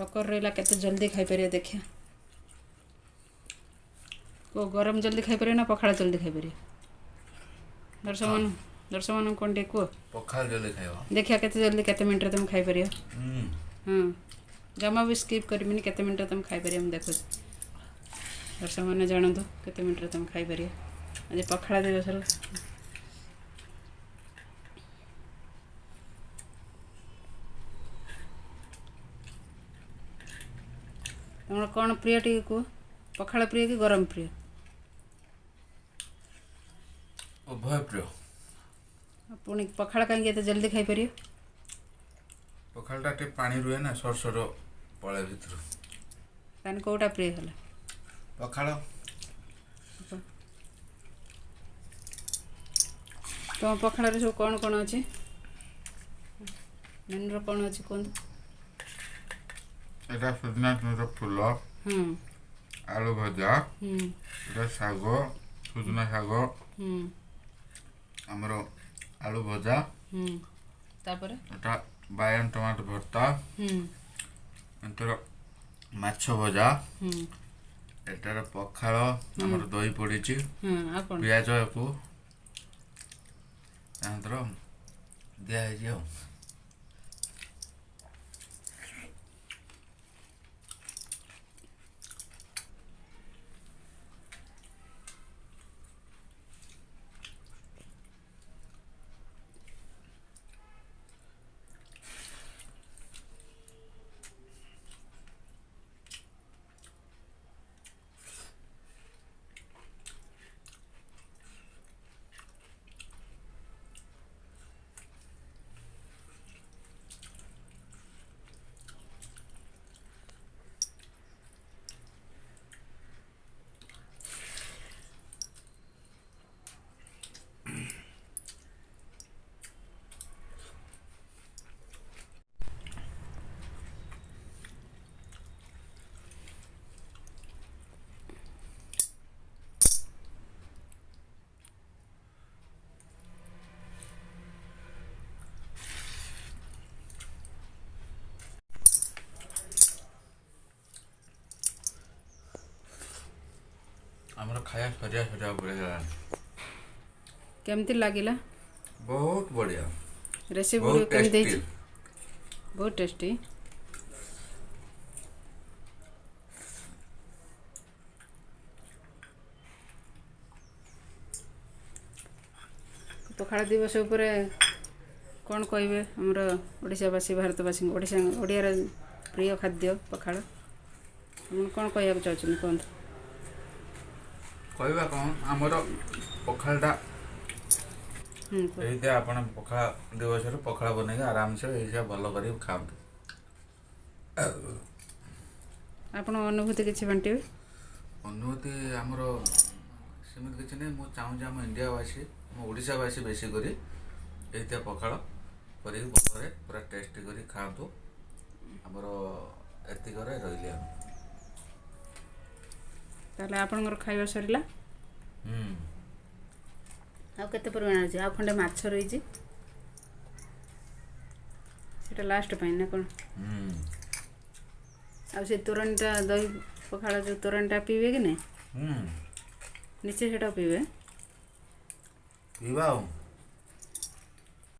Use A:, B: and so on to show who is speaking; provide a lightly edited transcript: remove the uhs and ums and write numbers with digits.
A: टक्कर रहा केते जल्दी खाई पारे देखिए को गरम जल्दी खाई पारे ना पखाड़ जल्दी खाई पारे दर्शक मान कौन टे कह
B: पखाल जल्दी खाइबा
A: देखिए केते जल्दी केते मिनट रे तुम खाई पारे हाँ जमा भी स्किप करबिनी केते मिनट तुम खाई पारे हम देखो दर्शक मैंने जानतु केते मिनट रे तुम खाई पारे आज पखाड़ दिवस तुम कौन प्रिय टी कह पखाड़ प्रिय कि गरम प्रिय
B: उभय प्रिय
A: पुणी पखाड़ कहीं जल्दी खाई पारे
B: पखालटा टे पानी रुहे ना सर सर पड़े भीतर
A: तान कौटा प्रिय है
B: पखाल
A: तुम पखाड़ सब कौन कौन अच्छे मेन्यू कौन अच्छे कहतु
B: एटा सजना छुईर फूल आलू भजा एटा शाग सुजना शाग आमर आलू भजा
A: तापर
B: एटा बायन टमाटर भर्ता एंतर माछ भजा एटार पखाल आमर दही पड़ी पियाज को दिया आमर खाया सरिया सरिया बढ़िया
A: केमती लगिला
B: बहुत बढ़िया
A: रेसिपी केमती बहुत टेस्टी पखाड़ दिवस उपर कौन कहे आमर ओडावासी भारतवासी ओडियार प्रिय खाद्य पखाड़ कौन कह चाहते कहतु
B: कहवा कौन आमर पखालटा ये आपण पखाल दिवस पखाल बन आराम से ये भल कर खाते
A: आपण अनुभूति किसी बांटे
B: अनुभूति आमर सेमती किसी नहीं मुझे चाहूँ आम इंडियावासी ओडावासी बेस कर पखाल कर पूरा टेस्टी कर खातु आमर एतिक रही
A: ताले आपनकर खाइबा सरिला आ केते परिमाण अछि आ खंडे माछ रही छी सेटा लास्ट पाइन ना कोन आ से तोरणटा दही पखाड़ जो तोरणटा पीबे कि नहीं निश्चय सेटा पीबे
B: पीबा